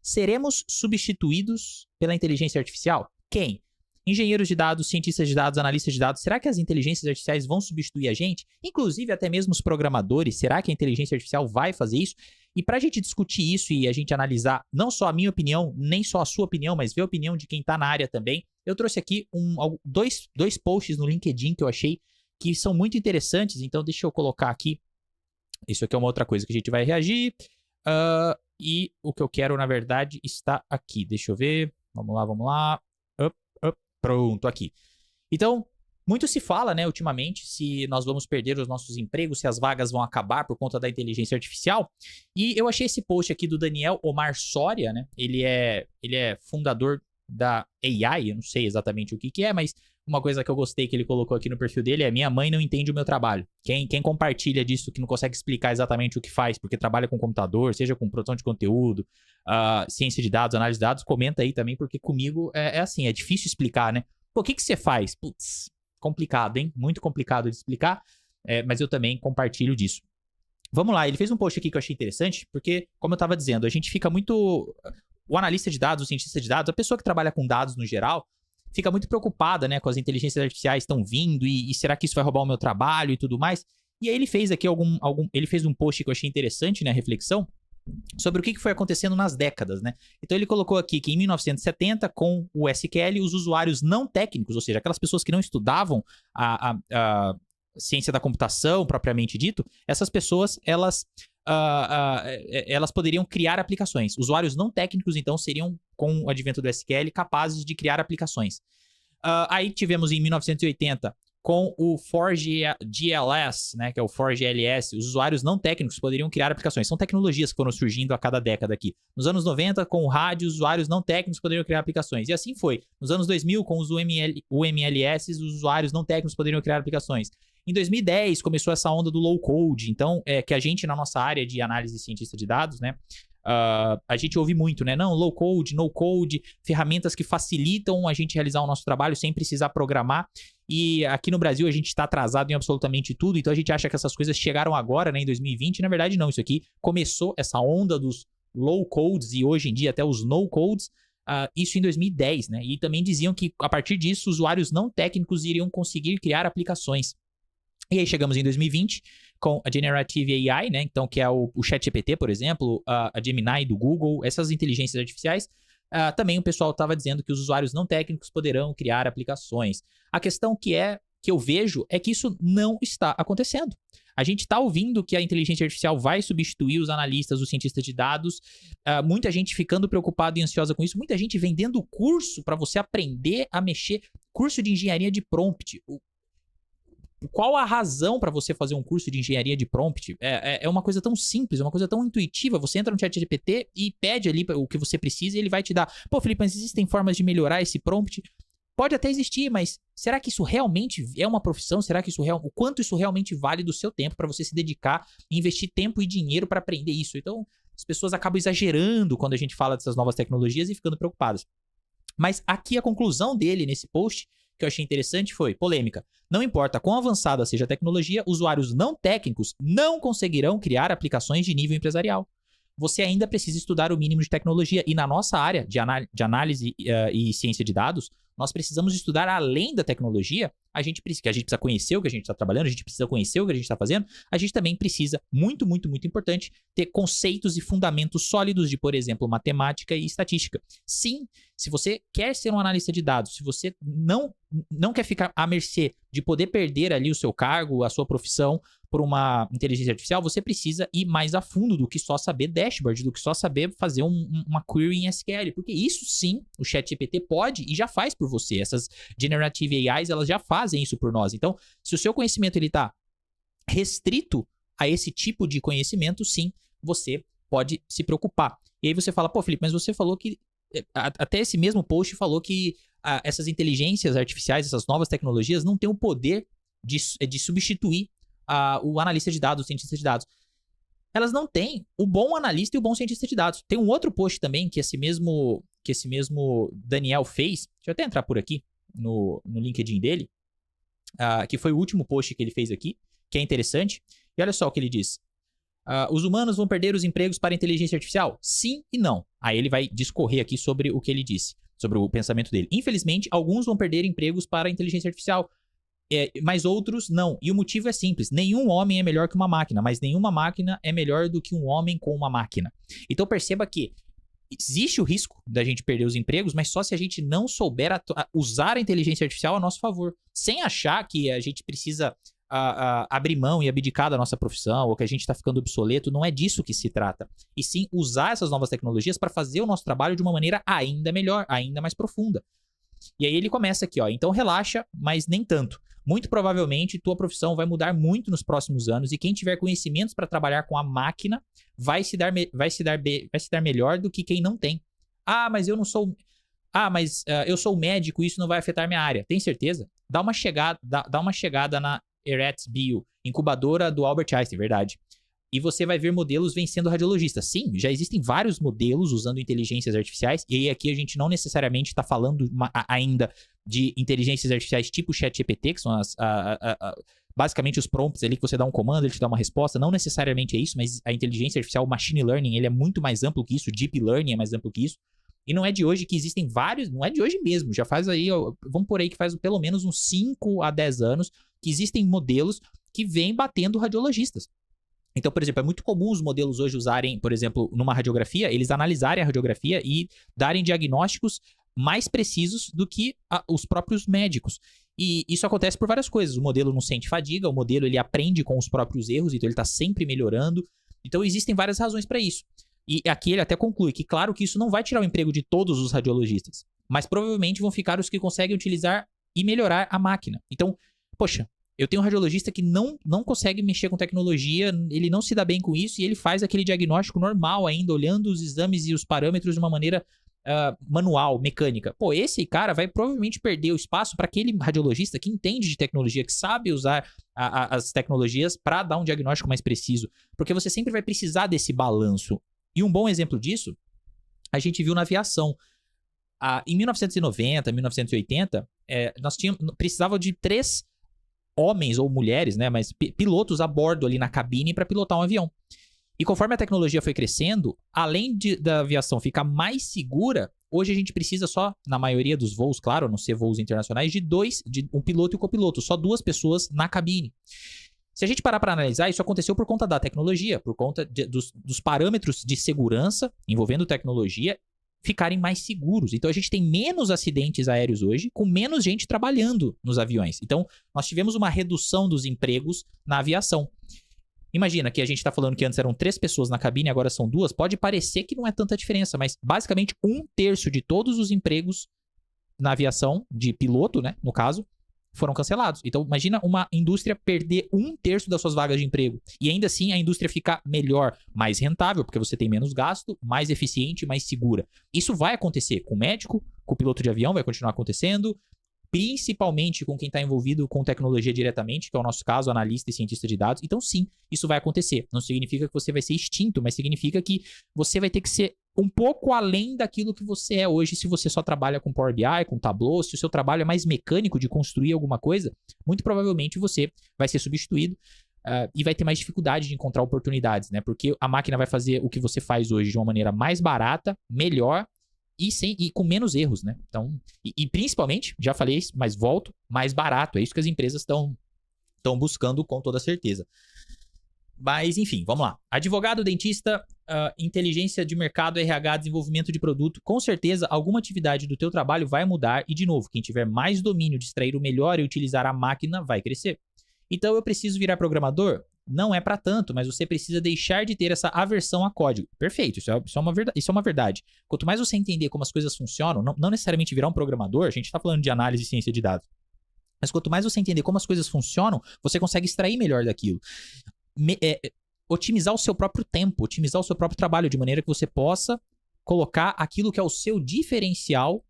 Seremos substituídos pela inteligência artificial? Quem? Engenheiros de dados, cientistas de dados, analistas de dados. Será que as inteligências artificiais vão substituir a gente? Inclusive até mesmo os programadores. Será que a inteligência artificial vai fazer isso? E para a gente discutir isso e a gente analisar não só a minha opinião, nem só a sua opinião, mas ver a opinião de quem está na área também, eu trouxe aqui dois posts no LinkedIn que eu achei que são muito interessantes. Então deixa eu colocar aqui. Isso aqui é uma outra coisa que a gente vai reagir. E o que eu quero, na verdade, está aqui. Deixa eu ver. Vamos lá. Pronto, aqui. Então, muito se fala, né, ultimamente, se nós vamos perder os nossos empregos, se as vagas vão acabar por conta da inteligência artificial. E eu achei esse post aqui do Daniel Omar Soria, né? Ele é fundador da AI, eu não sei exatamente o que é, mas uma coisa que eu gostei que ele colocou aqui no perfil dele é: minha mãe não entende o meu trabalho. Quem compartilha disso, que não consegue explicar exatamente o que faz, porque trabalha com computador, seja com produção de conteúdo, ciência de dados, análise de dados, comenta aí também, porque comigo é assim, é difícil explicar, né? Pô, o que você faz? Putz, complicado, hein? Muito complicado de explicar, mas eu também compartilho disso. Vamos lá, ele fez um post aqui que eu achei interessante, porque, como eu estava dizendo, a gente fica muito... O analista de dados, o cientista de dados, a pessoa que trabalha com dados no geral, fica muito preocupada, né, com as inteligências artificiais estão vindo e será que isso vai roubar o meu trabalho e tudo mais. E aí ele fez aqui ele fez um post que eu achei interessante, né, reflexão, sobre o que foi acontecendo nas décadas, né. Então ele colocou aqui que em 1970, com o SQL, os usuários não técnicos, ou seja, aquelas pessoas que não estudavam a ciência da computação, propriamente dito, essas pessoas, elas poderiam criar aplicações. Usuários não técnicos, então, seriam, com o advento do SQL, capazes de criar aplicações. Aí tivemos em 1980, com o ForgeGLS, né, que é o ForgeLS, os usuários não técnicos poderiam criar aplicações. São tecnologias que foram surgindo a cada década aqui. Nos anos 90, com o rádio, os usuários não técnicos poderiam criar aplicações. E assim foi. Nos anos 2000, com os UMLS, os usuários não técnicos poderiam criar aplicações. Em 2010, começou essa onda do low code. Então, que a gente, na nossa área de análise cientista de dados, né, a gente ouve muito, né? Não, low code, no code, ferramentas que facilitam a gente realizar o nosso trabalho sem precisar programar. E aqui no Brasil a gente está atrasado em absolutamente tudo, então a gente acha que essas coisas chegaram agora, né, em 2020. Na verdade, não. Isso aqui começou, essa onda dos low codes e hoje em dia até os no codes, isso em 2010, né? E também diziam que a partir disso, usuários não técnicos iriam conseguir criar aplicações. E aí chegamos em 2020 com a Generative AI, né? Então, que é o ChatGPT, por exemplo, a Gemini do Google, essas inteligências artificiais. Também o pessoal estava dizendo que os usuários não técnicos poderão criar aplicações. A questão que eu vejo é que isso não está acontecendo. A gente está ouvindo que a inteligência artificial vai substituir os analistas, os cientistas de dados, muita gente ficando preocupada e ansiosa com isso, muita gente vendendo curso para você aprender a mexer, curso de engenharia de prompt. Qual a razão para você fazer um curso de engenharia de prompt? É uma coisa tão simples, uma coisa tão intuitiva. Você entra no ChatGPT e pede ali o que você precisa e ele vai te dar. Pô, Felipe, mas existem formas de melhorar esse prompt? Pode até existir, mas será que isso realmente é uma profissão? Será que o quanto isso realmente vale do seu tempo para você se dedicar e investir tempo e dinheiro para aprender isso? Então, as pessoas acabam exagerando quando a gente fala dessas novas tecnologias e ficando preocupadas. Mas aqui a conclusão dele nesse post, que eu achei interessante, foi polêmica. Não importa quão avançada seja a tecnologia, usuários não técnicos não conseguirão criar aplicações de nível empresarial. Você ainda precisa estudar o mínimo de tecnologia. E na nossa área de análise e ciência de dados, nós precisamos estudar além da tecnologia. A gente precisa conhecer o que a gente está trabalhando, a gente precisa conhecer o que a gente está fazendo. A gente também precisa, muito, muito, muito importante, ter conceitos e fundamentos sólidos de, por exemplo, matemática e estatística. Sim, se você quer ser um analista de dados, se você não quer ficar à mercê de poder perder ali o seu cargo, a sua profissão, por uma inteligência artificial, você precisa ir mais a fundo do que só saber dashboard, do que só saber fazer uma query em SQL, porque isso sim, o ChatGPT pode e já faz por você. Essas Generative AIs, elas já fazem isso por nós. Então, se o seu conhecimento ele está restrito a esse tipo de conhecimento, sim, você pode se preocupar. E aí você fala, pô, Felipe, mas você falou que até esse mesmo post falou que essas inteligências artificiais, essas novas tecnologias não têm o poder de substituir o analista de dados, o cientista de dados. Elas não têm o bom analista e o bom cientista de dados. Tem um outro post também que esse mesmo Daniel fez. Deixa eu até entrar por aqui no LinkedIn dele, que foi o último post que ele fez aqui, que é interessante. E olha só o que ele diz. Os humanos vão perder os empregos para a inteligência artificial? Sim e não. Aí ele vai discorrer aqui sobre o que ele disse, sobre o pensamento dele. Infelizmente, alguns vão perder empregos para a inteligência artificial, mas outros não. E o motivo é simples. Nenhum homem é melhor que uma máquina, mas nenhuma máquina é melhor do que um homem com uma máquina. Então perceba que existe o risco da gente perder os empregos, mas só se a gente não souber usar a inteligência artificial a nosso favor. Sem achar que a gente precisa abrir mão e abdicar da nossa profissão, ou que a gente está ficando obsoleto. Não é disso que se trata. E sim usar essas novas tecnologias para fazer o nosso trabalho de uma maneira ainda melhor, ainda mais profunda. E aí ele começa aqui, ó. Então relaxa, mas nem tanto. Muito provavelmente tua profissão vai mudar muito nos próximos anos e quem tiver conhecimentos para trabalhar com a máquina vai se dar melhor do que quem não tem. Mas eu não sou... mas eu sou médico e isso não vai afetar minha área. Tem certeza? Dá uma chegada na ERETS-Bio, incubadora do Albert Einstein, verdade. E você vai ver modelos vencendo radiologistas. Sim, já existem vários modelos usando inteligências artificiais, e aí aqui a gente não necessariamente está falando ainda de inteligências artificiais tipo ChatGPT, que são basicamente os prompts ali que você dá um comando, ele te dá uma resposta. Não necessariamente é isso, mas a inteligência artificial, o machine learning, ele é muito mais amplo que isso, deep learning é mais amplo que isso. E não é de hoje que existem vários, não é de hoje mesmo, já faz aí, vamos por aí que faz pelo menos uns 5 a 10 anos que existem modelos que vêm batendo radiologistas. Então, por exemplo, é muito comum os modelos hoje usarem, por exemplo, numa radiografia, eles analisarem a radiografia e darem diagnósticos mais precisos do que os próprios médicos. E isso acontece por várias coisas. O modelo não sente fadiga, o modelo ele aprende com os próprios erros, então ele está sempre melhorando. Então, existem várias razões para isso. E aqui ele até conclui que, claro que isso não vai tirar o emprego de todos os radiologistas, mas provavelmente vão ficar os que conseguem utilizar e melhorar a máquina. Então, poxa, eu tenho um radiologista que não consegue mexer com tecnologia, ele não se dá bem com isso e ele faz aquele diagnóstico normal ainda, olhando os exames e os parâmetros de uma maneira manual, mecânica. Pô, esse cara vai provavelmente perder o espaço para aquele radiologista que entende de tecnologia, que sabe usar as tecnologias para dar um diagnóstico mais preciso, porque você sempre vai precisar desse balanço. E um bom exemplo disso, a gente viu na aviação. Em 1990, 1980, nós precisava de 3 homens ou mulheres, né, mas pilotos a bordo ali na cabine para pilotar um avião. E conforme a tecnologia foi crescendo, além da aviação ficar mais segura, hoje a gente precisa só, na maioria dos voos, claro, a não ser voos internacionais, de um piloto e um copiloto, só 2 pessoas na cabine. Se a gente parar para analisar, isso aconteceu por conta da tecnologia, por conta dos parâmetros de segurança envolvendo tecnologia ficarem mais seguros. Então a gente tem menos acidentes aéreos hoje, com menos gente trabalhando nos aviões. Então nós tivemos uma redução dos empregos na aviação. Imagina que a gente está falando que antes eram 3 pessoas na cabine, agora são 2. Pode parecer que não é tanta diferença, mas basicamente 1/3 de todos os empregos na aviação, de piloto, né, no caso, foram cancelados. Então, imagina uma indústria perder 1/3 das suas vagas de emprego. E ainda assim, a indústria ficar melhor, mais rentável, porque você tem menos gasto, mais eficiente, mais segura. Isso vai acontecer com o médico, com o piloto de avião, vai continuar acontecendo, principalmente com quem está envolvido com tecnologia diretamente, que é o nosso caso, analista e cientista de dados. Então, sim, isso vai acontecer. Não significa que você vai ser extinto, mas significa que você vai ter que ser um pouco além daquilo que você é hoje, se você só trabalha com Power BI, com Tableau, se o seu trabalho é mais mecânico de construir alguma coisa, muito provavelmente você vai ser substituído e vai ter mais dificuldade de encontrar oportunidades, né? Porque a máquina vai fazer o que você faz hoje de uma maneira mais barata, melhor e com menos erros, né? Então, e principalmente, já falei isso, mas volto, mais barato. É isso que as empresas estão buscando com toda certeza. Mas, enfim, vamos lá. Advogado, dentista, inteligência de mercado, RH, desenvolvimento de produto. Com certeza, alguma atividade do teu trabalho vai mudar e, de novo, quem tiver mais domínio de extrair o melhor e utilizar a máquina vai crescer. Então, eu preciso virar programador? Não é para tanto, mas você precisa deixar de ter essa aversão a código. Perfeito, isso é uma verdade. Quanto mais você entender como as coisas funcionam, não necessariamente virar um programador, a gente está falando de análise e ciência de dados, mas quanto mais você entender como as coisas funcionam, você consegue extrair melhor daquilo. Otimizar o seu próprio tempo, otimizar o seu próprio trabalho, de maneira que você possa colocar aquilo que é o seu diferencial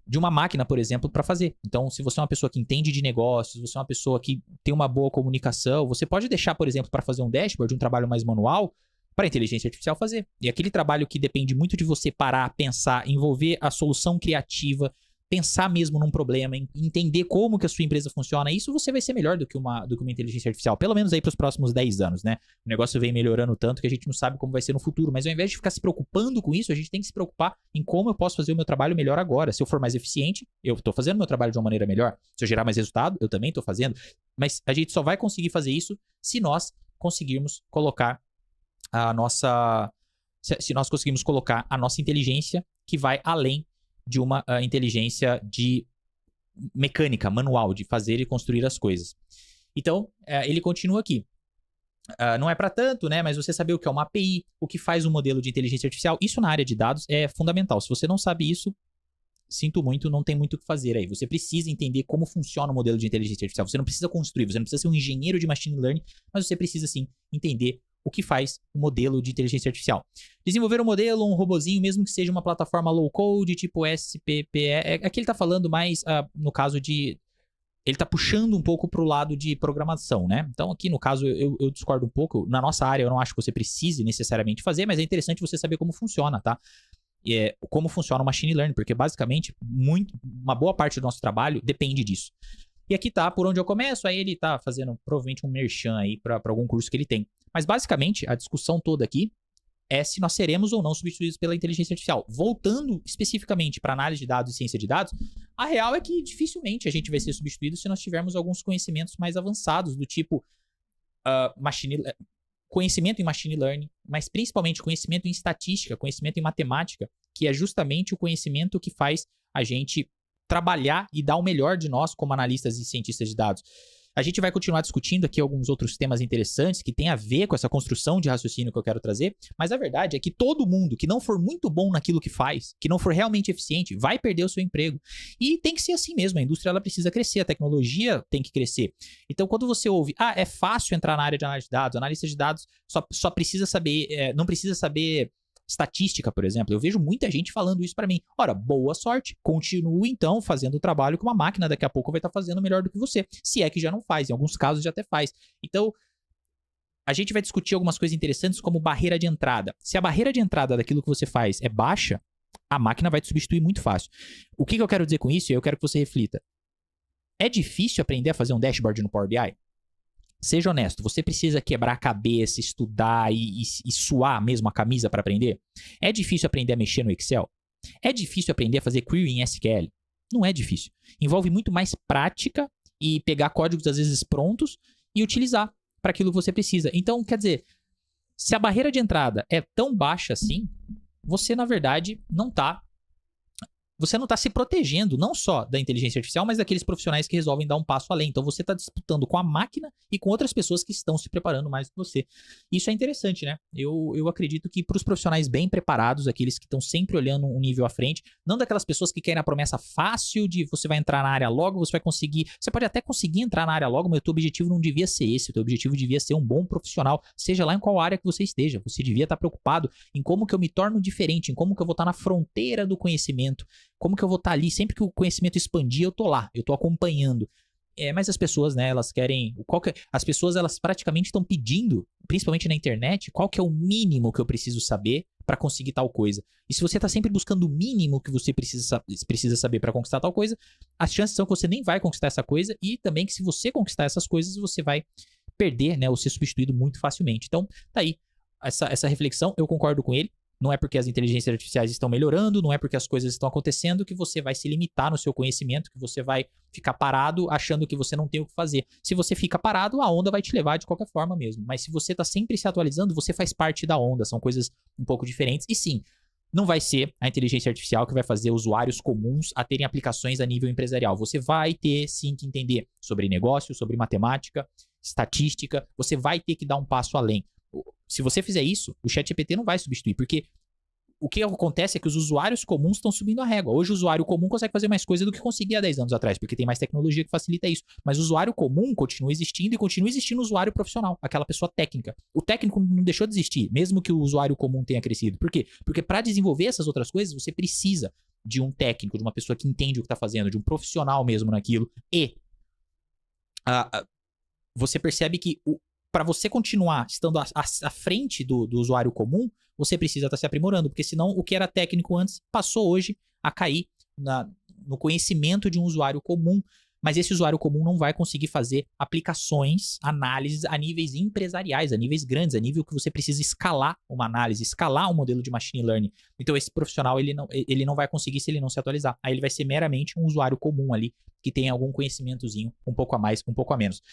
de uma máquina, por exemplo, para fazer. Então, se você é uma pessoa que entende de negócios, você é uma pessoa que tem uma boa comunicação, você pode deixar, por exemplo, para fazer um dashboard, um trabalho mais manual, para a inteligência artificial fazer. E aquele trabalho que depende muito de você parar, pensar, envolver a solução criativa, pensar mesmo num problema, entender como que a sua empresa funciona, isso você vai ser melhor do que uma inteligência artificial, pelo menos aí para os próximos 10 anos, né? O negócio vem melhorando tanto que a gente não sabe como vai ser no futuro, mas ao invés de ficar se preocupando com isso, a gente tem que se preocupar em como eu posso fazer o meu trabalho melhor agora. Se eu for mais eficiente, eu estou fazendo o meu trabalho de uma maneira melhor. Se eu gerar mais resultado, eu também estou fazendo. Mas a gente só vai conseguir fazer isso se nós conseguirmos colocar a nossa... Se nós conseguirmos colocar a nossa inteligência que vai além de uma inteligência de mecânica, manual, de fazer e construir as coisas. Então, ele continua aqui. Não é para tanto, né? Mas você saber o que é uma API, o que faz um modelo de inteligência artificial, isso na área de dados é fundamental. Se você não sabe isso, sinto muito, não tem muito o que fazer aí. Você precisa entender como funciona o modelo de inteligência artificial. Você não precisa construir, você não precisa ser um engenheiro de machine learning, mas você precisa sim entender o que faz um modelo de inteligência artificial. Desenvolver um modelo, um robozinho, mesmo que seja uma plataforma low-code, tipo SPPE, aqui ele tá falando mais, no caso de... Ele tá puxando um pouco pro lado de programação, né? Então aqui, no caso, eu discordo um pouco. Na nossa área, eu não acho que você precise necessariamente fazer, mas é interessante você saber como funciona, tá? Como funciona o machine learning, porque basicamente, uma boa parte do nosso trabalho depende disso. E aqui tá por onde eu começo, aí ele tá fazendo provavelmente um merchan aí para algum curso que ele tem. Mas basicamente, a discussão toda aqui é se nós seremos ou não substituídos pela inteligência artificial. Voltando especificamente para análise de dados e ciência de dados, a real é que dificilmente a gente vai ser substituído se nós tivermos alguns conhecimentos mais avançados, do tipo conhecimento em machine learning, mas principalmente conhecimento em estatística, conhecimento em matemática, que é justamente o conhecimento que faz a gente trabalhar e dar o melhor de nós como analistas e cientistas de dados. A gente vai continuar discutindo aqui alguns outros temas interessantes que tem a ver com essa construção de raciocínio que eu quero trazer, mas a verdade é que todo mundo que não for muito bom naquilo que faz, que não for realmente eficiente, vai perder o seu emprego. E tem que ser assim mesmo, a indústria ela precisa crescer, a tecnologia tem que crescer. Então quando você ouve, é fácil entrar na área de análise de dados, analista de dados só precisa saber, não precisa saber estatística, por exemplo. Eu vejo muita gente falando isso para mim. Ora, boa sorte. Continue, então, fazendo o trabalho que uma máquina daqui a pouco vai estar fazendo melhor do que você. Se é que já não faz. Em alguns casos já até faz. Então, a gente vai discutir algumas coisas interessantes como barreira de entrada. Se a barreira de entrada daquilo que você faz é baixa, a máquina vai te substituir muito fácil. O que eu quero dizer com isso? Eu quero que você reflita. É difícil aprender a fazer um dashboard no Power BI? Seja honesto, você precisa quebrar a cabeça, estudar e suar mesmo a camisa para aprender? É difícil aprender a mexer no Excel? É difícil aprender a fazer query em SQL? Não é difícil. Envolve muito mais prática e pegar códigos às vezes prontos e utilizar para aquilo que você precisa. Então, quer dizer, se a barreira de entrada é tão baixa assim, você na verdade não está se protegendo não só da inteligência artificial, mas daqueles profissionais que resolvem dar um passo além. Então você está disputando com a máquina e com outras pessoas que estão se preparando mais do que você. Isso é interessante, né? Eu acredito que para os profissionais bem preparados, aqueles que estão sempre olhando um nível à frente, não daquelas pessoas que querem a promessa fácil de você vai entrar na área logo, você vai conseguir... Você pode até conseguir entrar na área logo, mas o teu objetivo não devia ser esse. O teu objetivo devia ser um bom profissional, seja lá em qual área que você esteja. Você devia estar preocupado em como que eu me torno diferente, em como que eu vou estar na fronteira do conhecimento, como que eu vou estar ali, sempre que o conhecimento expandir, eu tô lá, eu tô acompanhando. Mas as pessoas, né, elas querem... As pessoas, elas praticamente estão pedindo, principalmente na internet, qual que é o mínimo que eu preciso saber para conseguir tal coisa. E se você tá sempre buscando o mínimo que você precisa saber para conquistar tal coisa, as chances são que você nem vai conquistar essa coisa e também que se você conquistar essas coisas, você vai perder, né, ou ser substituído muito facilmente. Então, tá aí, essa reflexão, eu concordo com ele. Não é porque as inteligências artificiais estão melhorando, não é porque as coisas estão acontecendo que você vai se limitar no seu conhecimento, que você vai ficar parado achando que você não tem o que fazer. Se você fica parado, a onda vai te levar de qualquer forma mesmo. Mas se você está sempre se atualizando, você faz parte da onda. São coisas um pouco diferentes. E sim, não vai ser a inteligência artificial que vai fazer usuários comuns a terem aplicações a nível empresarial. Você vai ter, sim, que entender sobre negócio, sobre matemática, estatística. Você vai ter que dar um passo além. Se você fizer isso, o ChatGPT não vai substituir, porque o que acontece é que os usuários comuns estão subindo a régua. Hoje o usuário comum consegue fazer mais coisa do que conseguia há 10 anos atrás, porque tem mais tecnologia que facilita isso. Mas o usuário comum continua existindo e continua existindo o usuário profissional, aquela pessoa técnica. O técnico não deixou de existir, mesmo que o usuário comum tenha crescido. Por quê? Porque para desenvolver essas outras coisas, você precisa de um técnico, de uma pessoa que entende o que está fazendo, de um profissional mesmo naquilo. E você percebe que para você continuar estando à frente do usuário comum, você precisa estar se aprimorando, porque senão o que era técnico antes passou hoje a cair no conhecimento de um usuário comum, mas esse usuário comum não vai conseguir fazer aplicações, análises a níveis empresariais, a níveis grandes, a nível que você precisa escalar uma análise, escalar um modelo de machine learning. Então esse profissional ele não vai conseguir se ele não se atualizar. Aí ele vai ser meramente um usuário comum ali, que tem algum conhecimentozinho, um pouco a mais, um pouco a menos.